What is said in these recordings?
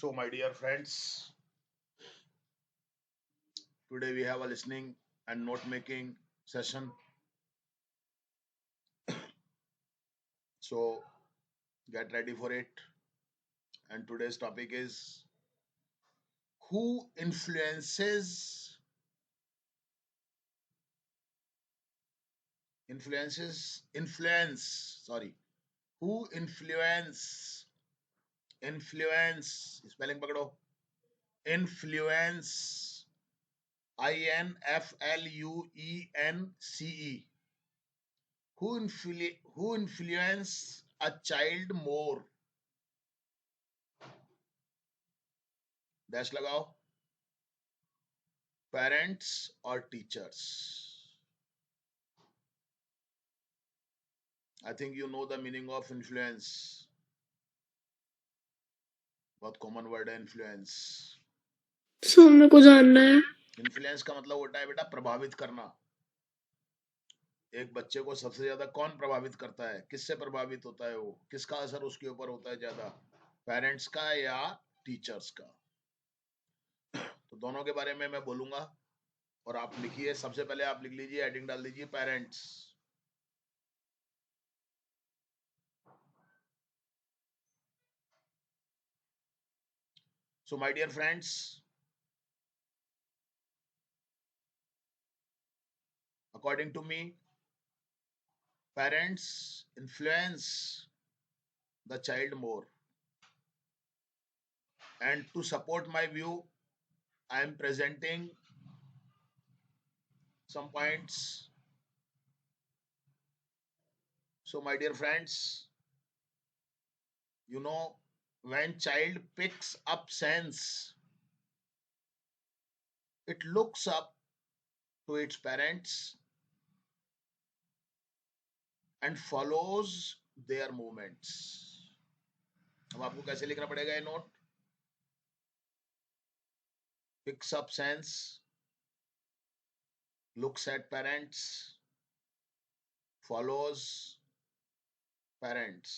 So, my dear friends, today we have a listening and note making session. So, get ready for it. And today's topic is who influence, sorry, who influence, spelling pakado, influence, INFLUENCE, who influence a child more, dash लगाओ, parents or teachers? I think you know the meaning of influence. बहुत common word है influence. सो मेरे को जानना है. Influence का मतलब होता है बेटा प्रभावित करना. एक बच्चे को सबसे ज्यादा कौन प्रभावित करता है, किससे प्रभावित होता है, वो किसका असर उसके ऊपर होता है ज्यादा, पेरेंट्स का या टीचर्स का? तो दोनों के बारे में मैं बोलूंगा और आप लिखिए. सबसे पहले आप लिख लीजिए, हेडिंग डाल दीजिए parents. So my dear friends, according to me, parents influence the child more. And to support my view, I am presenting some points. So, my dear friends, when child picks up sense, it looks up to its parents and follows their movements. अब आपको कैसे लिखना पड़ेगा ये note? Picks up sense, looks at parents, follows parents.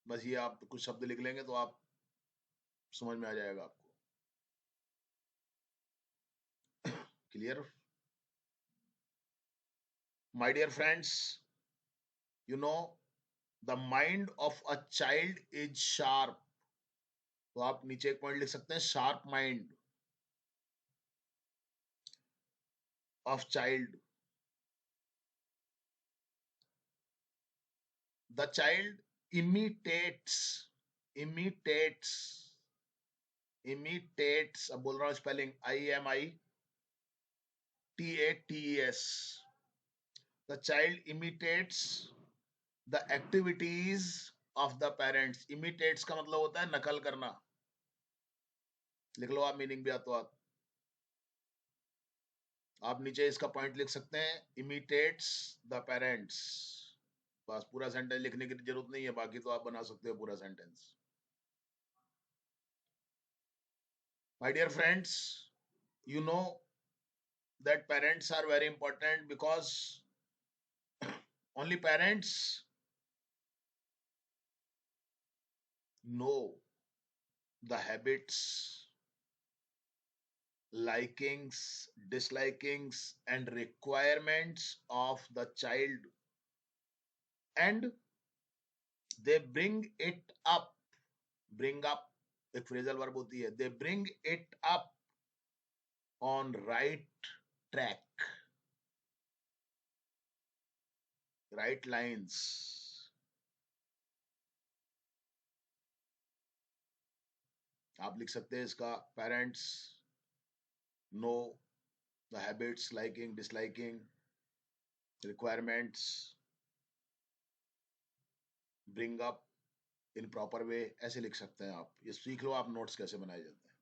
बस ये आप कुछ शब्द लिख लेंगे तो आप समझ में आ जाएगा आपको. Clear? My dear friends, you know the mind of a child is sharp. तो आप नीचे एक पॉइंट लिख सकते हैं, sharp mind of child. The child imitates, imitates, imitates. अब बोल रहा हूँ spelling, IMITATES. The child imitates the activities of the parents. Imitates का मतलब होता है नकल करना. लिख लो आप, मीनिंग भी आता आप. आप नीचे इसका पॉइंट लिख सकते हैं, इमिटेट्स द पेरेंट्स. बस पूरा सेंटेंस लिखने की जरूरत नहीं है, बाकी तो आप बना सकते हो पूरा sentence. My dear friends, you know that parents are very important because only parents know the habits, likings, dislikings, and requirements of the child, and they bring up, एक फ्रेजल वर्ब होती है, they bring it up on right track, right lines. आप लिख सकते हैं इसका, parents know the habits, liking, disliking, requirements, bring up in proper way. ऐसे लिख सकते हैं आप. ये सीख लो आप नोट्स कैसे बनाए जाते हैं.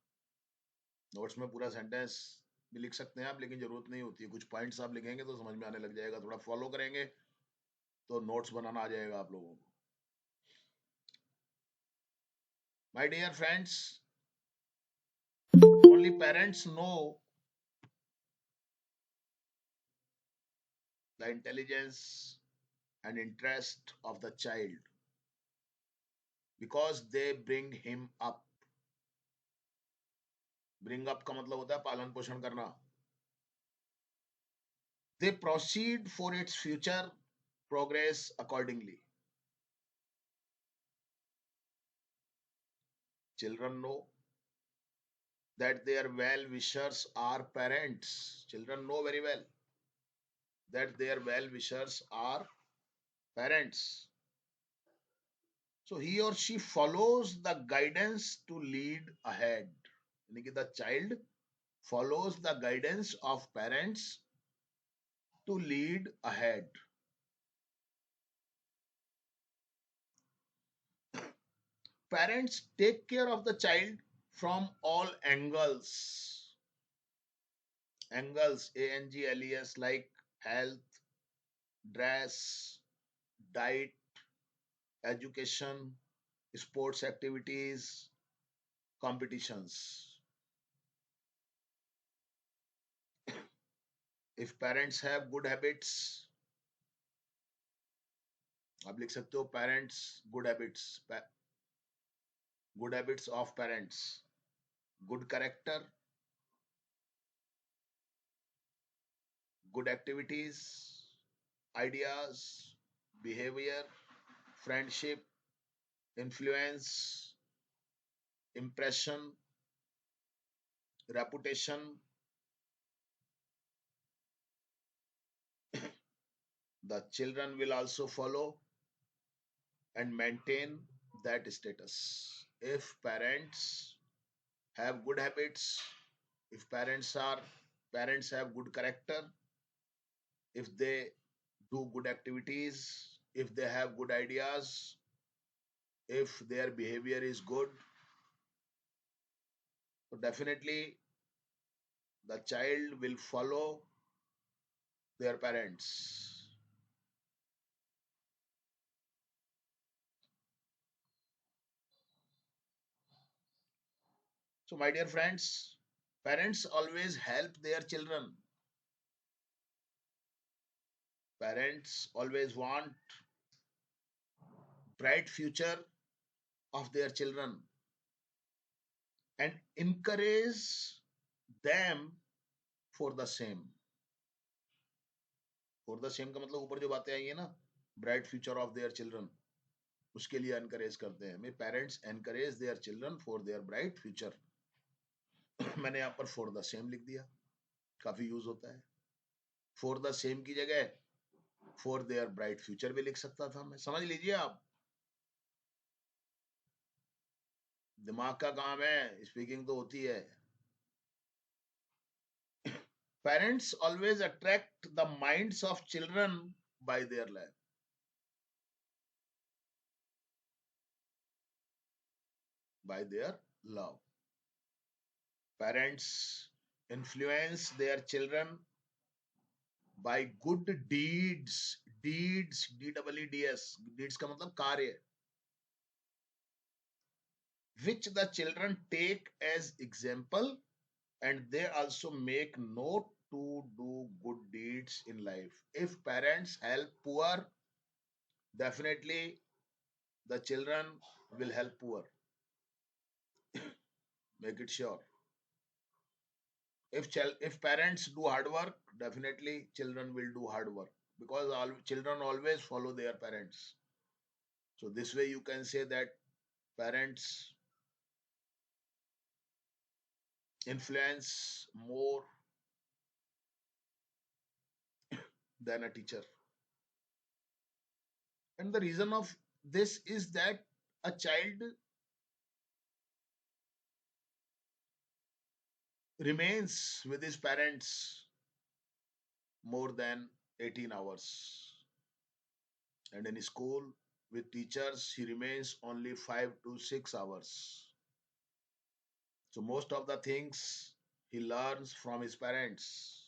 नोट्स में पूरा सेंटेंस भी लिख सकते हैं आप, लेकिन जरूरत नहीं होती है. कुछ पॉइंट्स आप लिखेंगे तो समझ में आने लग जाएगा. थोड़ा फॉलो करेंगे तो नोट्स बनाना आ जाएगा आप लोगों को. My dear friends, only parents know the intelligence and interest of the child. because they bring him up. Bring up का मतलब होता है पालन पोषण करना. They proceed for its future progress accordingly. Children know that their well wishers are parents. Children know very well that their well wishers are parents. So he or she follows the guidance to lead ahead. यानी कि the child follows the guidance of parents to lead ahead. Parents take care of the child from all angles. Angles, ANGLES, like health, dress, diet, education, sports activities, competitions. If parents have good habits, आप लिख सकते हो parents good habits, good habits of parents, good character, good activities, ideas, behavior, friendship, influence, impression, reputation, the children will also follow and maintain that status. If parents have good habits, if parents have good character, if they do good activities, if they have good ideas, if their behavior is good, so definitely the child will follow their parents. So, my dear friends, parents always help their children. Parents always want bright future of their children and encourage them for the same. For the same का मतलब ऊपर जो बातें आई है ना, bright future of their children, उसके लिए encourage करते हैं. मे parents encourage their children for their bright future. मैंने यहाँ पर for the same लिख दिया, काफी यूज होता है. For the same की जगह for their bright future भी लिख सकता था मैं. समझ लीजिए आप, दिमाग का काम है, स्पीकिंग तो होती है. Parents always attract the minds of children by their love. By their love. Parents influence their children by good deeds. Deeds, DEEDS. Deeds का मतलब कार्य. Which the children take as example, and they also make note to do good deeds in life. If parents help poor, definitely the children will help poor. Make it sure. If parents do hard work, definitely children will do hard work, because all children always follow their parents. So this way you can say that parents influence more than a teacher. And the reason of this is that a child remains with his parents more than 18 hours. And in school with teachers, he remains only 5 to 6 hours. So most of the things he learns from his parents.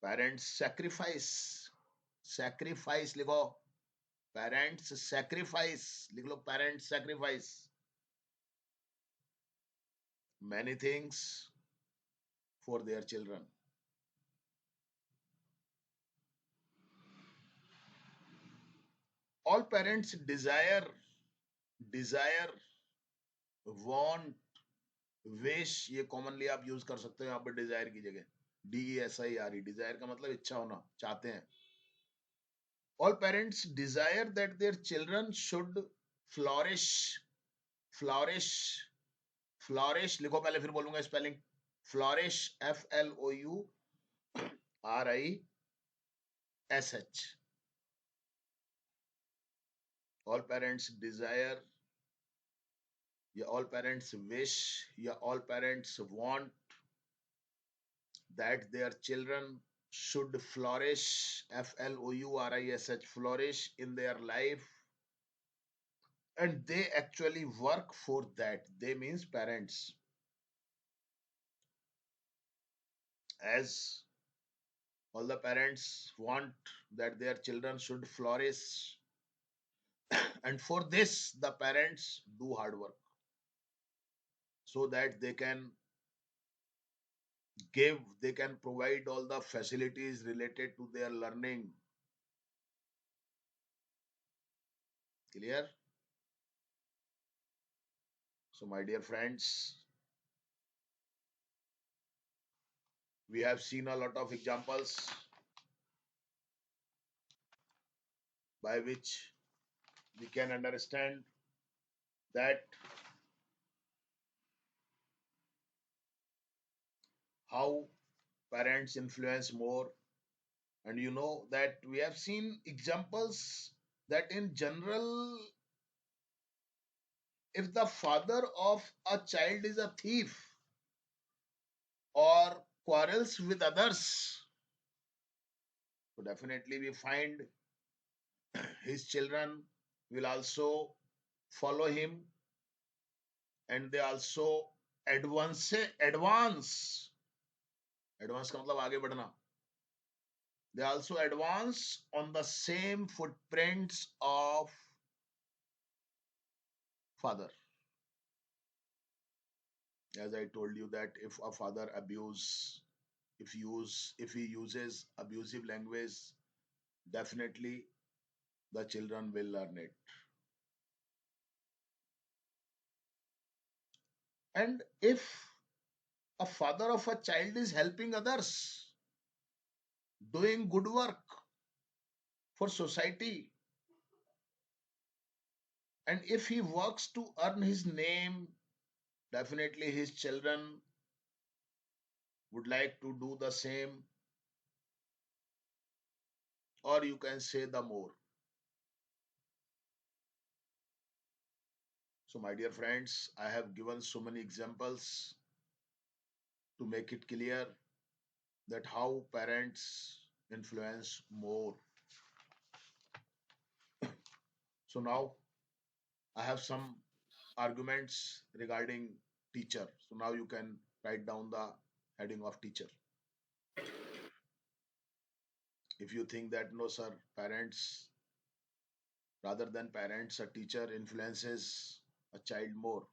Parents sacrifice. Sacrifice लिखो. Parents sacrifice. लिख लो parents sacrifice many things for their children. All parents desire, want, wish, ये commonly आप use कर सकते हो यहाँ पर Dzire की जगह। DESIRE, डिजायर का मतलब इच्छा होना, चाहते हैं। All parents desire that their children should flourish. Flourish, flourish लिखो, पहले फिर बोलूंगा spelling. Flourish, FLOURISH। All parents desire, या ऑल पेरेंट्स विश, या all parents want that their children should flourish, FLOURISH, flourish in their life, and they actually work for that. They means parents. As all the parents want that their children should flourish, and for this, the parents do hard work so that they can provide all the facilities related to their learning. Clear? So, my dear friends, we have seen a lot of examples by which we can understand that how parents influence more. And you know that we have seen examples that in general, if the father of a child is a thief or quarrels with others, so definitely we find his children will also follow him, and they also advance advance advance का मतलब आगे बढ़ना, they also advance on the same footprints of father. As I told you that if a father if he uses abusive language, definitely the children will learn it. And if a father of a child is helping others, doing good work for society, and if he works to earn his name, definitely his children would like to do the same, or you can say the more. So, my dear friends, I have given so many examples to make it clear that how parents influence more. So, now I have some arguments regarding teacher. So, now you can write down the heading of teacher. If you think that no, sir, parents, rather than parents, a teacher influences a child more,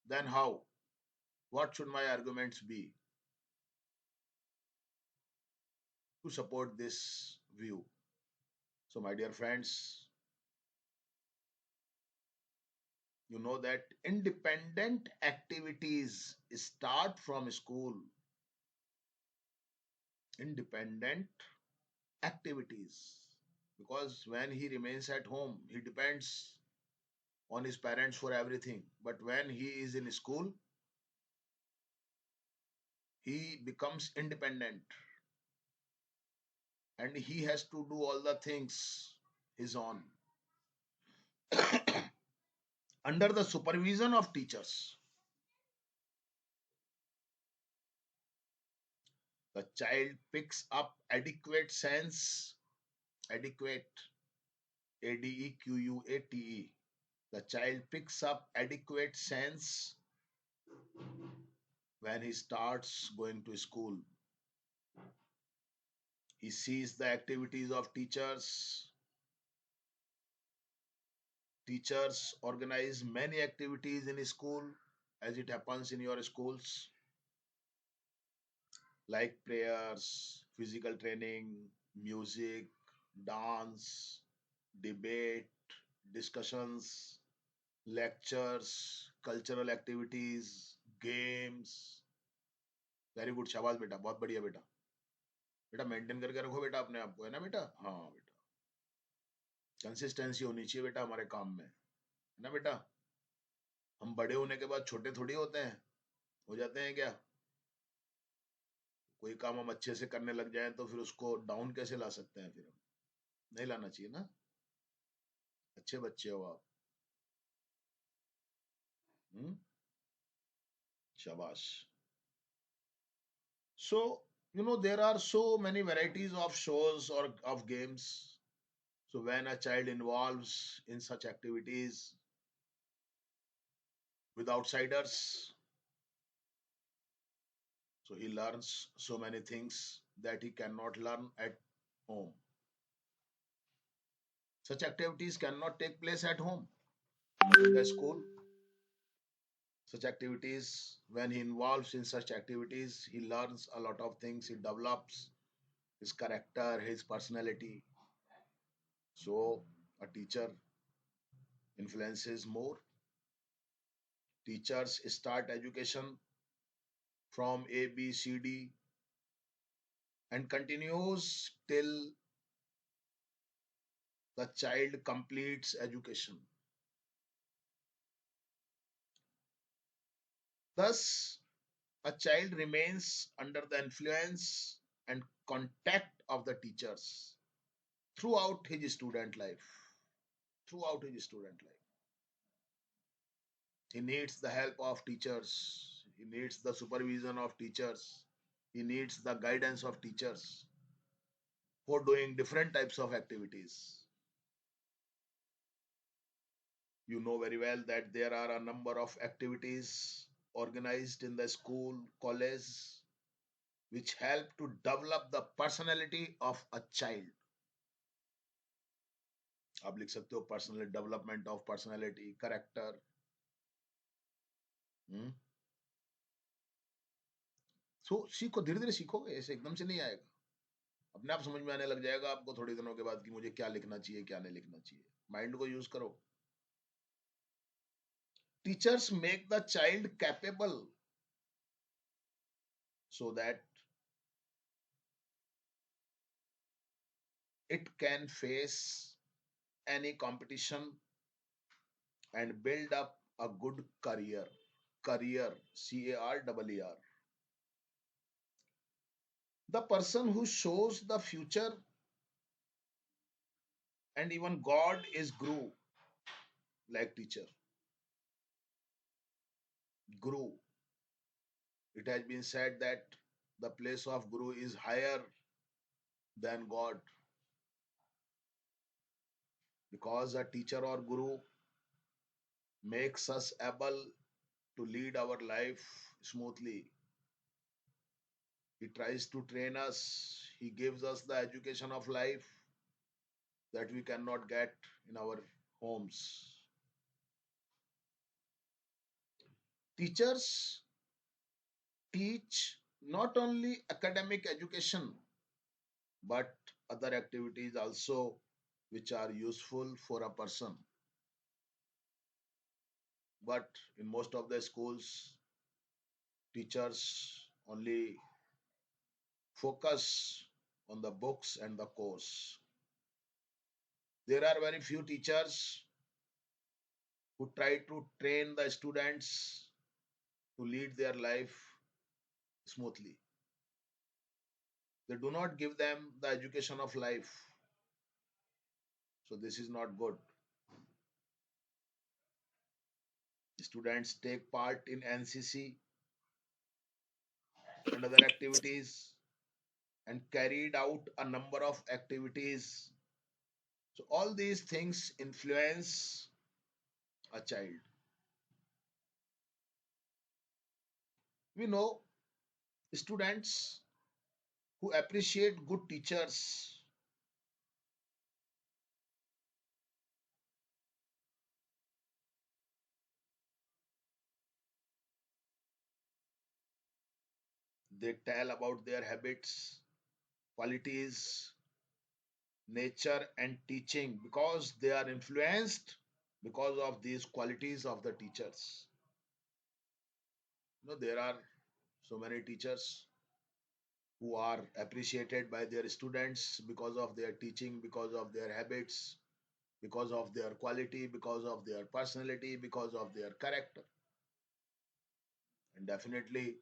then how? What should my arguments be to support this view? So, my dear friends, you know that independent activities start from school. Independent activities. Because when he remains at home, he depends on his parents for everything. But when he is in school, he becomes independent and he has to do all the things his own under the supervision of teachers. The child picks up adequate, ADEQUATE. The child picks up adequate sense when he starts going to school. He sees the activities of teachers. Teachers organize many activities in school, as it happens in your schools, like prayers, physical training, music, dance, debate. discussions, lectures, cultural activities, games. Very good, शाबाश बेटा, बहुत बढ़िया बेटा। बेटा maintain करके रखो बेटा अपने आप को, है ना बेटा? हाँ बेटा, कंसिस्टेंसी होनी चाहिए बेटा हमारे काम में, है ना बेटा? हम बड़े होने के बाद छोटे थोड़ी होते हैं, हो जाते हैं क्या? कोई काम हम अच्छे से करने लग जाएं तो फिर उसको डाउन कैसे ला सकते हैं? फिर हम नहीं लाना चाहिए ना। अच्छे बच्चे हो आप। हम्म। शाबाश। So, there are so many varieties of shows or of games. So, when a child involves in such activities with outsiders, so he learns so many things that he cannot learn at home. Such activities cannot take place at home or in the school. Such activities, when he involves in such activities, he learns a lot of things. He develops his character, his personality. So, a teacher influences more. Teachers start education from A, B, C, D and continues till the child completes education. Thus, a child remains under the influence and contact of the teachers throughout his student life. Throughout his student life. He needs the help of teachers. He needs the supervision of teachers. He needs the guidance of teachers for doing different types of activities. You know very well that there are a number of activities organized in the school, college, which help to develop the personality of a child. आप लिख सकते हो personal development of personality, character. So सीखो, धीरे धीरे सीखोगे, ऐसे एकदम से नहीं आएगा। अपने आप समझ में आने लग जाएगा आपको थोड़ी दिनों के बाद कि मुझे क्या लिखना चाहिए, क्या नहीं लिखना चाहिए। माइंड को यूज करो। Teachers make the child capable so that it can face any competition and build up a good career. Career, CAREER. The person who shows the future, and even God is Guru, like teacher. Guru. It has been said that the place of Guru is higher than God, because a teacher or Guru makes us able to lead our life smoothly. He tries to train us. He gives us the education of life that we cannot get in our homes. Teachers teach not only academic education but other activities also which are useful for a person. But in most of the schools, teachers only focus on the books and the course. There are very few teachers who try to train the students to lead their life smoothly. They do not give them the education of life. So this is not good. Students take part in NCC and other activities and carried out a number of activities. So all these things influence a child. We know students who appreciate good teachers, they tell about their habits, qualities, nature and teaching, because they are influenced because of these qualities of the teachers. There are so many teachers who are appreciated by their students because of their teaching, because of their habits, because of their quality, because of their personality, because of their character. And definitely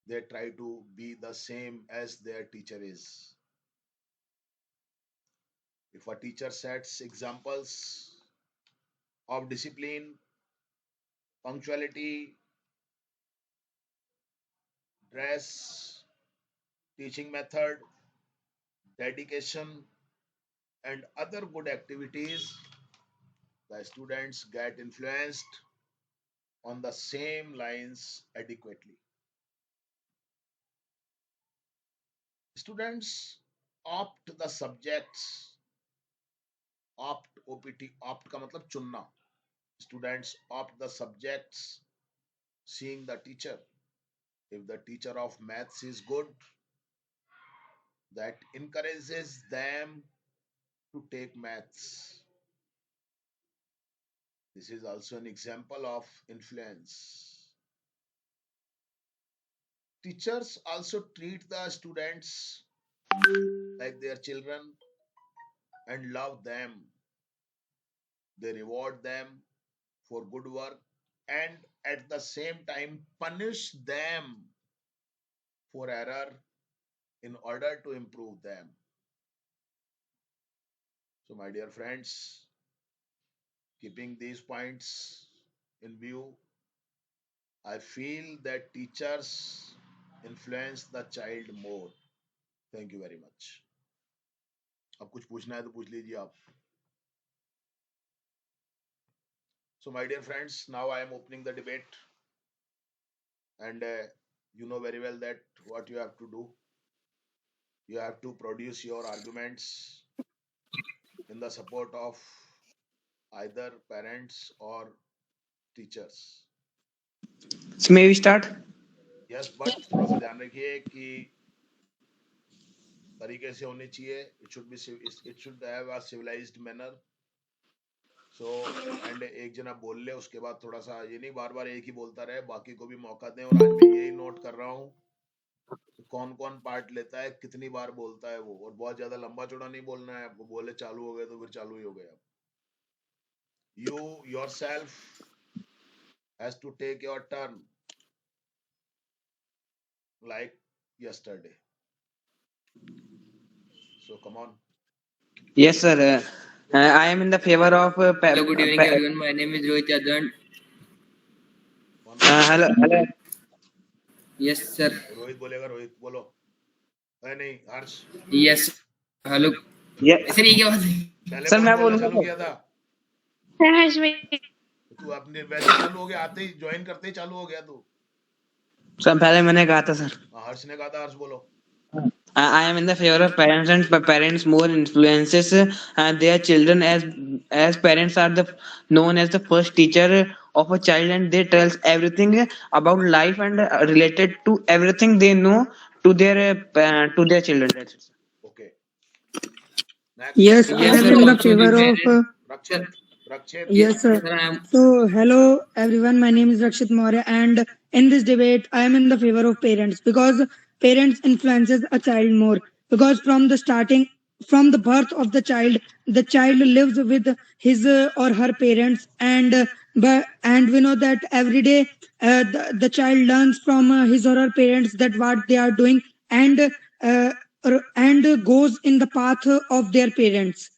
they try to be the same as their teacher is. If a teacher sets examples of discipline, punctuality, dress, teaching method, dedication, and other good activities, the students get influenced on the same lines adequately. Students opt the subjects, opt का मतलब चुनना. Students opt the subjects seeing the teacher. If the teacher of maths is good, that encourages them to take maths. This is also an example of influence. Teachers also treat the students like their children and love them. They reward them for good work and at the same time punish them for error in order to improve them. So, my dear friends, keeping these points in view, I feel that teachers influence the child more. Thank you very much. अब कुछ पूछना है तो पूछ लीजिए आप. So, my dear friends, now I am opening the debate, and you know very well that what you have to do. You have to produce your arguments in the support of either parents or teachers. So may we start? Yes, but थोड़ा सा ध्यान रखिए कि तरीके से होनी चाहिए. It should have a civilized manner. So and एक जना बोल ले, उसके बाद थोड़ा सा ये नहीं बार बार एक ही बोलता रहे, बाकी को भी मौका दें. और आज मैं यही नोट कर रहा हूँ कौन कौन पार्ट लेता है, कितनी बार बोलता है वो. और बहुत ज्यादा लंबा चौड़ा नहीं बोलना है आपको. बोले चालू हो गए तो फिर चालू ही हो गया. You yourself has to take your turn like yesterday. So come on. Yes, sir. I am in the favor of. Hello, good evening, everyone. My name is Rohit Yadvan. Hello, hello. Yes, sir. Rohit बोलेगा. रोहित बोलो. नहीं हर्ष. Yes. Hello. Yeah. Sir ये क्या बात है? पहले sir कौन मैं बोलना बोलूंगा चालू तो. किया था? हर्ष भाई. तू अपने वैसे चालू हो गया, आते ही ज्वाइन करते ही चालू हो गया तू. सर पहले मैंने कहा था सर. हर्ष ने कहा था. हर्ष बोलो. I am in the favor of parents, and parents more influences their children, as parents are the known as the first teacher of a child, and they tells everything about life and related to everything they know to their children. That's it. Okay. Next. Yes, I Yes, am sir. in the Also, the favor of. parents. Sir, Rakshit. Rakshit. Yes, sir. sir, I am. So, hello everyone. My name is Rakshit Maurya, and in this debate, I am in the favor of parents because parents influences a child more. Because from the starting, from the birth of the child lives with his or her parents, and we know that every day the child learns from his or her parents that what they are doing, uh, and goes in the path of their parents,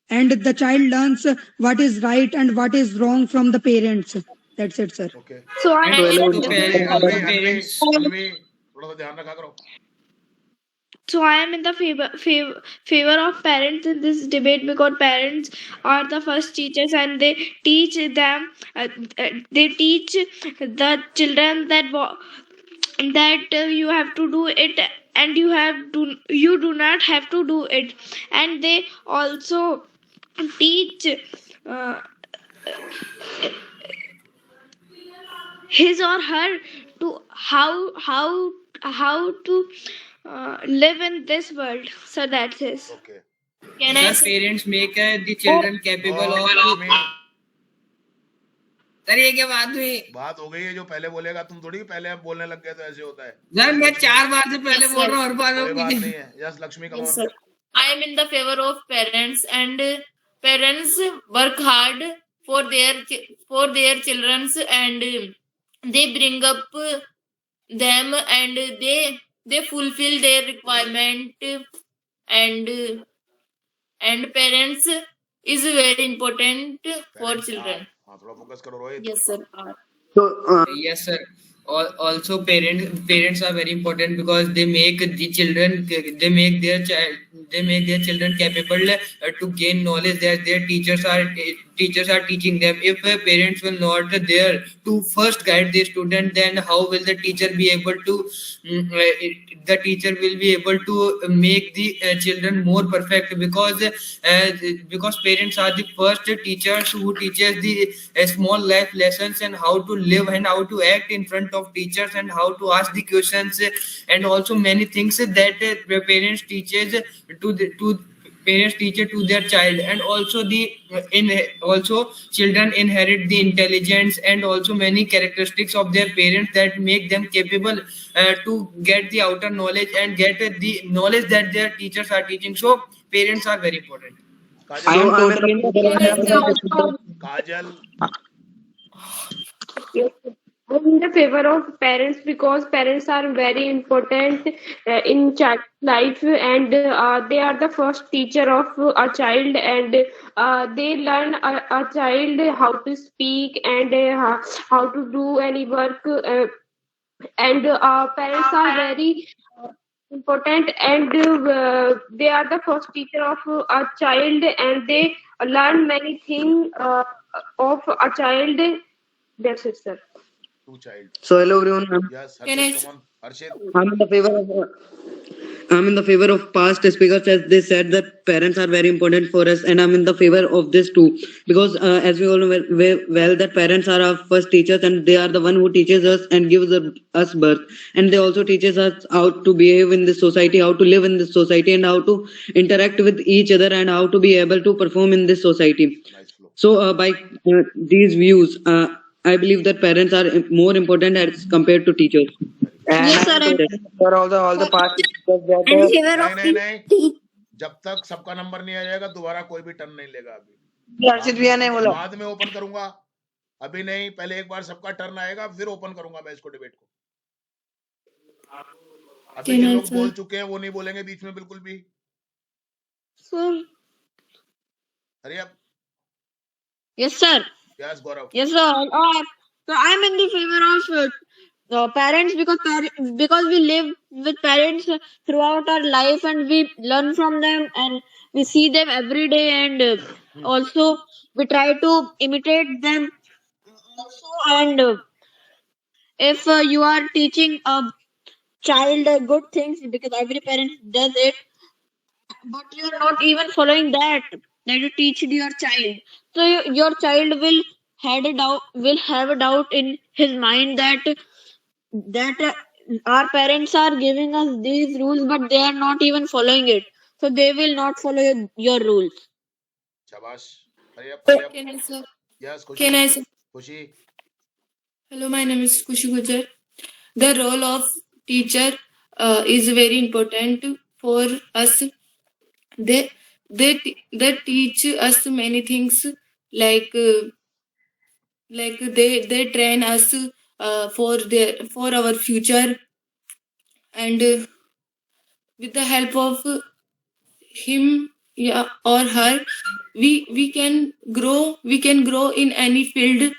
and the child learns what is right and what is wrong from the parents. That's it, sir. Okay. So I And am also, Anvi, also Anvi, parents. Anvi, थोड़ा सा ध्यान रखा करो. So I am in the favor of parents in this debate because parents are the first teachers, and they teach them they teach the children that you have to do it, and you do not have to do it. And they also teach uh, his or her to how to live in this world. So that's it. Okay. Can I Sir, say? parents make the children capable of. Lakshmi, sir ये क्या बात हुई? बात हो गई है, जो पहले बोलेगा तुम थोड़ी पहले अब बोलने लग गए तो ऐसे होता है। सर मैं लक्ष्मी, 4 बार से पहले Yes, बोल sir. रहा हूँ, हर बार में कोई बात पूछे। नहीं है। Yes Lakshmi, come Yes, on. sir. I am in the favor of parents, and parents work hard for their childrens, and they bring up them, and they fulfill their requirement, and parents is very important for parents children. आप, हाँ थोड़ा focus करो Rohit. Yes, sir. So, Yes, sir. Also, parents are very important because they make the children, they make their children capable to gain knowledge that their teachers are teaching them. If parents will not there to first guide the student, then how will the teacher be able to the teacher will be able to make the children more perfect, because parents are the first teachers who teaches the small life lessons, and how to live and how to act in front of teachers, and how to ask the questions, and also many things that parents teaches to parents teach it to their child. And also also children inherit the intelligence and also many characteristics of their parents that make them capable to get the outer knowledge and get the knowledge that their teachers are teaching. So parents are very important. I am Kajal, totally in favor of Kajal, Yes, I'm in the favor of parents because parents are very important in child life, and they are the first teacher of a child, and they learn a child how to speak, and how to do any work, and parents are very important, and they are the first teacher of a child, and they learn many things of a child. That's it, sir. To child. So hello everyone. Yes Can Harshit, I- come on Harshit. I'm in the favor of past speakers as they said that parents are very important for us, and I'm in the favor of this too because as we all know well that parents are our first teachers, and they are the one who teaches us and gives us birth, and they also teaches us how to behave in this society, how to live in this society, and how to interact with each other, and how to be able to perform in this society. Nice flow. So by these views, I believe that parents are more important as compared to teachers. And Yes, sir, I'm and- totally for all the past speakers that In favor नहीं of नहीं नहीं, जब तक सबका number नहीं आ जाएगा दोबारा कोई भी टर्न नहीं लेगा। अभी हर्षित भैया ने बोला बाद में ओपन करूंगा, अभी नहीं। पहले एक बार सबका टर्न आएगा फिर ओपन करूंगा मैं इसको, डिबेट को। अभी Can जो I लोग answer? बोल चुके हैं वो नहीं बोलेंगे बीच में बिल्कुल भी। Sir. अरे अब Yes, sir. Yes Gaurav. Yes, sir. So I'm in the favor of parents because we live with parents throughout our life, and we learn from them, and we see them every day, and also we try to imitate them. Also, and if you are teaching a child good things, because every parent does it, but you're not even following that you teach your child, so your child will have a doubt in his mind that our parents are giving us these rules, but they are not even following it, so they will not follow your rules. शाबाश। अरे अब Can I say? Yes खुशी। Can I say? खुशी, Hello, my name is Kushi Gujar. The role of teacher is very important for us. They teach us many things, like they train us for our future, and with the help of him, yeah, or her, we can grow in any field,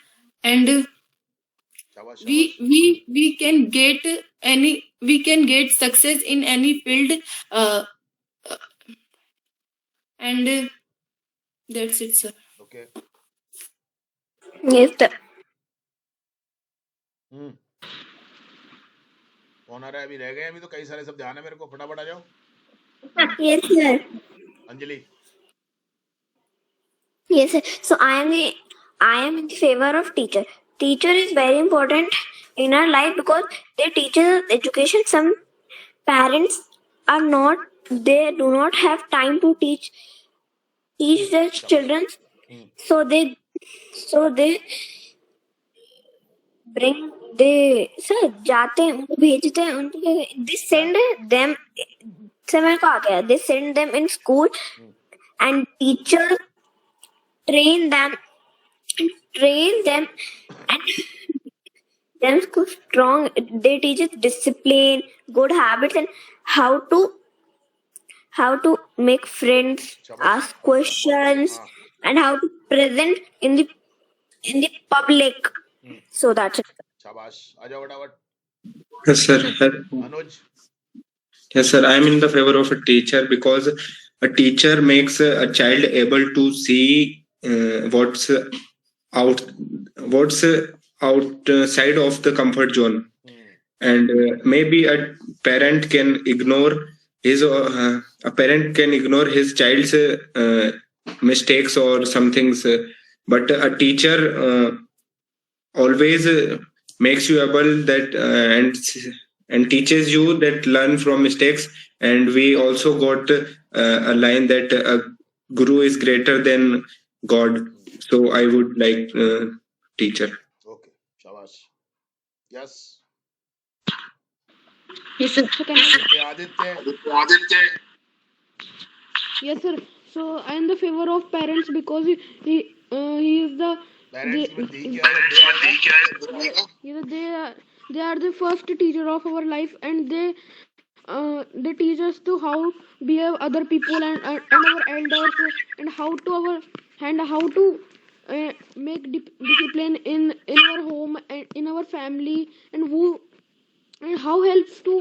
and शाबाश we शाबाश। we can get success in any field, uh, and that's it, sir. Okay. Yes, sir. कौन आ रहा है? अभी रह गए, अभी तो कई सारे सब ध्यान है मेरे को, फटाफट आ जाओ। Yes, sir. Anjali. Yes, sir. So I am in the favor of teacher. Teacher is very important in our life because they teach us education. Some parents are not, they do not have time to teach teach their शाबाश children, hmm so they bring they sir जाते हैं उनको भेजते हैं उनके they क्या send them समय को आ गया they send them in school hmm and teacher train them train them and them strong they teach us discipline good habits and how to how to make friends शाबाश ask questions हाँ and how to present in the public hmm so that's it. शाबाश आ जाओ फटाफट Yes, sir. Anuj Yes, sir. I am in the favor of a teacher because a teacher makes a child able to see out, what's outside of the comfort zone, hmm and maybe parent can ignore a parent can ignore his child's mistakes or some things, but a teacher always makes you able that and teaches you that learn from mistakes. And we also got a line that guru is greater than god, so I would like teacher. Okay शाबाश yes Yes, sir. So can I? Aditya Yes, sir. So I am the favor of parents because he is the parents की बुद्धि क्या है दे आएगा he is they are the first teacher of our life and they teach us to how behave other people and our elders and how to make discipline in our home and in our family and who and how helps to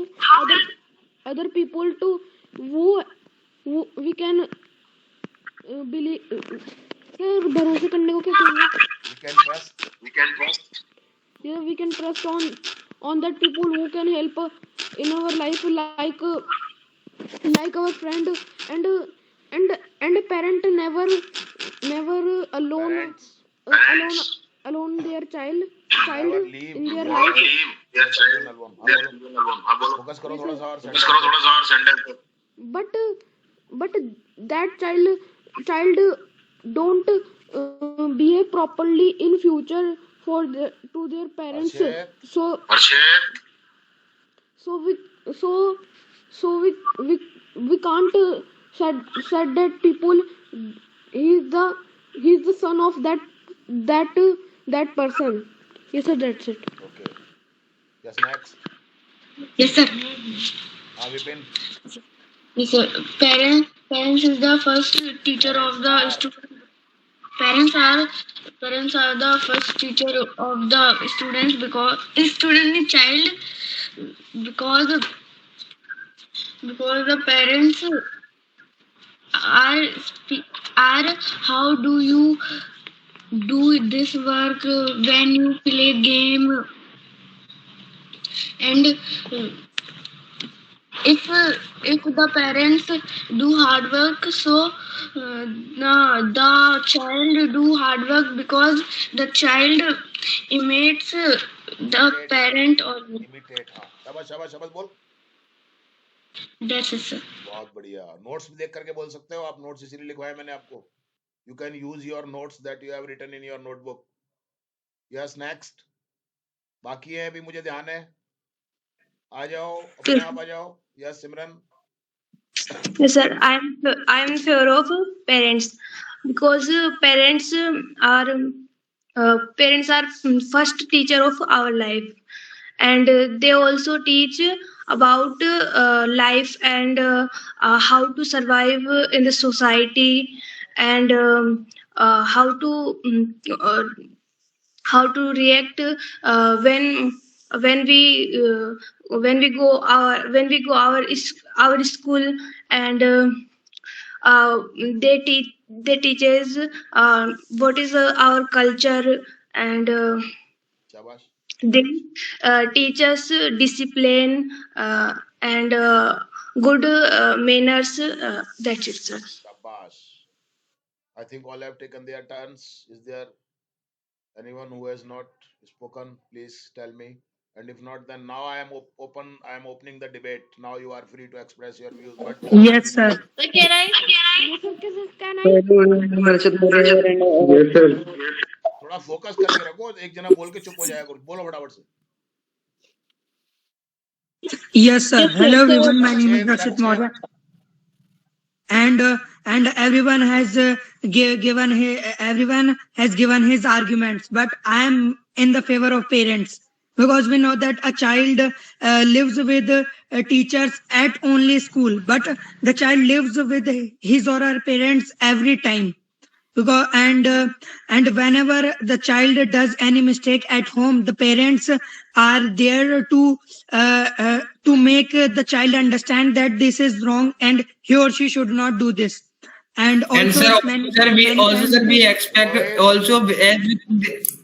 other people to who we can believe यार भरोसे करने को क्या कहेंगे we can trust yeah we can trust on that people who can help in our life like our friend and and parent never alone parents alone alone their child never leave in their their life children alone हाँ बोलो focus करो थोड़ा सा और sentence but that child don't behave properly in future for to their parents Arshit so so we so so we can't said that people he's the son of that that person yes sir that's it okay yes next Yes, sir. हाँ Vipin Yes, sir. Parents is the first teacher of the student. Parents are parents are the first teacher of the students because student is child because the parents are are how do you do this work when you play game and if the parents do hard work so the child do hard work because the child imitates the parent or imitate हाँ शाबाश शाबाश शाबाश बोल that's it sir. बहुत बढ़िया notes भी देख करके बोल सकते हो आप नोट्स इसीलिए लिखवाए मैंने आपको you can use your notes that you have written in your notebook yes next बाकी है अभी मुझे ध्यान है आ जाओ अपने आप आ जाओ yes Simran Yes, sir. I'm in favor of parents because parents are first teacher of our life, and they also teach about life and how to survive in the society and how to react when we when we go our school and they teach us what is our culture and शाबाश they teach us discipline and good manners that's it sir. शाबाश I think all have taken their turns. Is there anyone who has not spoken? Please tell me. And if not, then now I am open. I am opening the debate. Now you are free to express your views. But Yes, sir. So can I? Yes, sir. Can So I? everyone, Harshit Moria here and Yes, sir. थोड़ा focus करके रखो. एक जना बोल के चुप हो जाएगा. बोलो फटाफट से. Yes, sir. Yes, sir. Hello, So everyone. My name is Rakshit, Rakshit Rakshit. Maurya, and everyone has everyone has given his arguments, but I am in the favor of parents, because we know that a child lives with teachers at only school, but the child lives with his or her parents every time. Because and whenever the child does any mistake at home, the parents are there to make the child understand that this is wrong and he or she should not do this. And And also sir, many we many times, expect Rohit, also as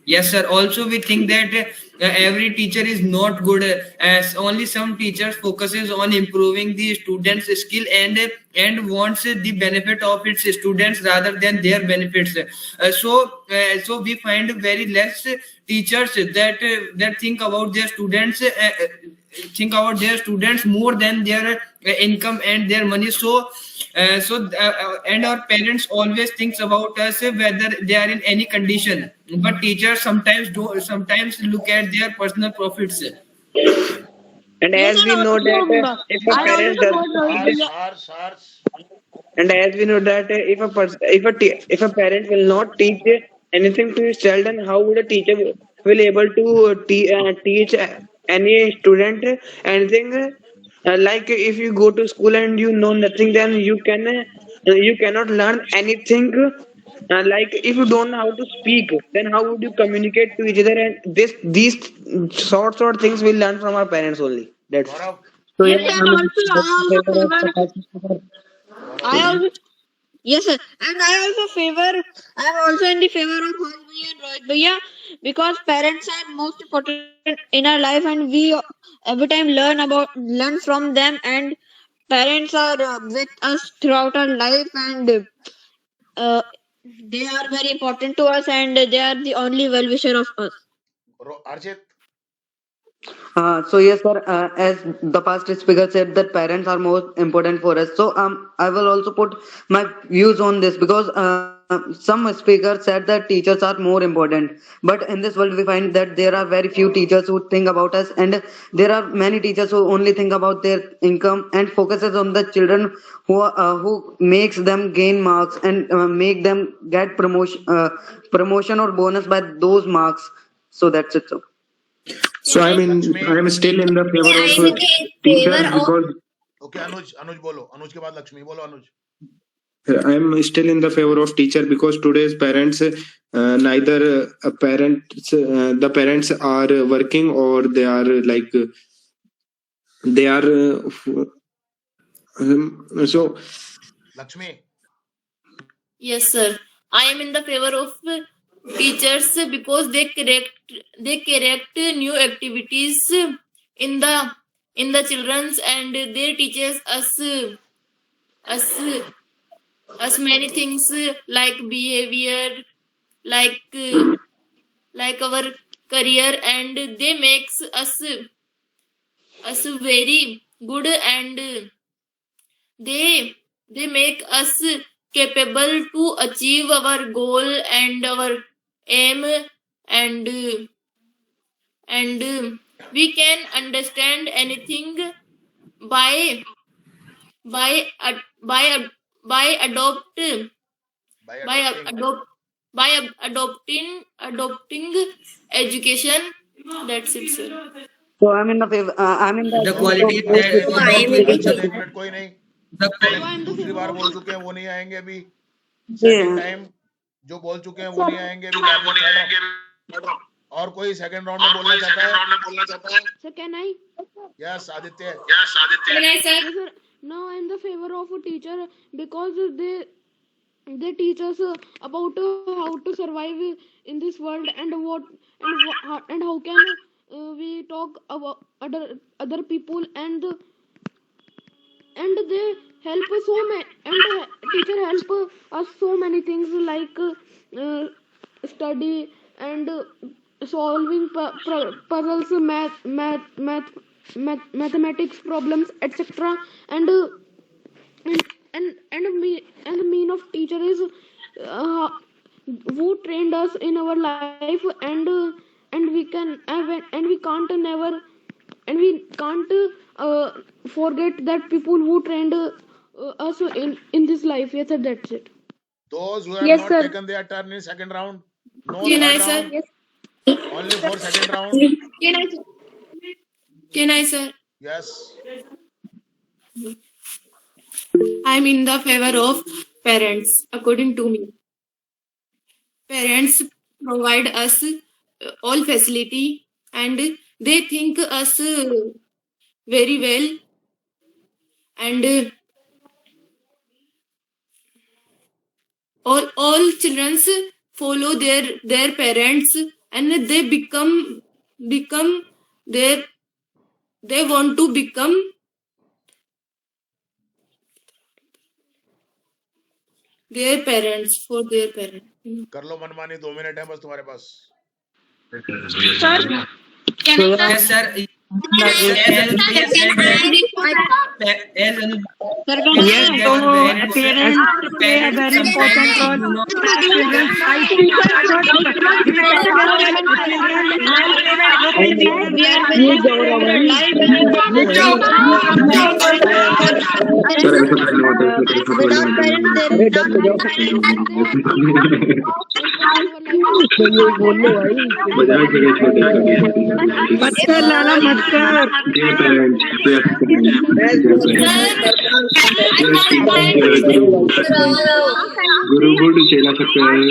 yes sir. Also we think that every teacher is not good. As only some teachers focuses on improving the students' skill and wants the benefit of its students rather than their benefits. So we find very less teachers that think about their students more than their income and their money. And our parents always thinks about us whether they are in any condition, but teachers sometimes look at their personal profits. and Yes, as and we know also, that if a I also parent does support not Rohit teach, Bhaiya. Harsh. and as we know that if a parent will not teach anything to his child, then how would a teacher will able to teach any student anything? Like if you go to school and you know nothing, then you cannot learn anything. Like if you don't know how to speak, then how would you communicate to each other? And these sorts of things we learn from our parents only. That's Gaurav. so Yes, yeah. and also Gaurav. I also yes, sir. And I'm also in the favor of Harsh and Rohit Bhaiya, because parents are most important in our life, and we every time learn from them, and parents are with us throughout our life, and uh, they are very important to us, and they are the only well wisher of us. Archit. So yes, sir. As the past speaker said, that parents are most important for us. So I will also put my views on this, because some speakers said that teachers are more important. But in this world, we find that there are very few teachers who think about us, and there are many teachers who only think about their income and focuses on the children who makes them gain marks and make them get promotion or bonus by those marks. So that's it. So. So Can I? Lakshmi. I'm still in the favor I of am in favor teachers, of. because Okay, Anuj बोलो. Anuj के बाद लक्ष्मी बोलो. Anuj. I'm still in the favor of teacher, because today's parents, neither the parents are working, or they are they are so Lakshmi. Yes, sir. I am in the favor of teachers because they correct new activities in the children's, and they teaches us us many things like behavior, like like our career, and they makes us very good, and they make us capable to achieve our goal and our aim, and we can understand anything by by ad- by ad- by adopt By by adopting. adopt by adopting education. That's it, sir. So I'm in the favor. I'm in the The agreement of quality those that So people I who am in the say Archit that. एक favor. Minute कोई नहीं. the पहले So I am the दूसरी favor bar of. बोल चुके हैं वो नहीं आएंगे अभी. Second Yeah. टाइम जो बोल चुके हैं वो नहीं आएंगे अभी. बाद में थर्ड. और कोई सेकंड राउंड में बोलना चाहता है? So can I? Yes Aditya. Can I, sir? Yes, sir. Now I am the favor of a teacher, because they teach us about how to survive in this world, and how can we talk about other people, and they help so many, and teacher help us so many things, like study, and solving puzzles, mathematics problems, etc. And and the mean of teacher is uh, who trained us in our life, and we can and we can't never and we can't forget that people who trained us in this life. Yes sir, that's it. Those who have Yes, not sir. taken their turn in second round, no Can I, third sir? round, only for second round. Can I, sir? Yes. I'm in the favor of parents, according to me. Parents provide us all facility and they think us very well, and all children follow their parents, and they become their they want to become their parents for their parents. कर लो मनमानी, 2 minute है बस तुम्हारे पास. Yes, sir. As Anupriya said that, as Anupriya Yes, said so that parents play a very important role. Children's life. मत कर लाला, मत कर. गुरु को चला सकता है.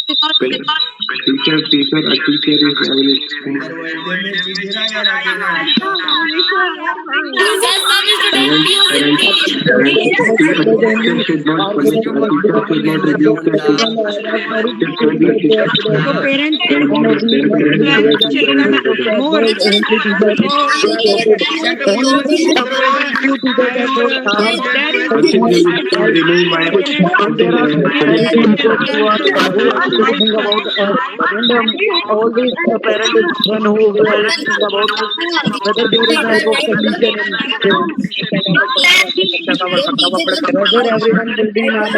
Teacher is So parents influence children more. All these parents is one who will think about whether there is a condition whether everyone will be not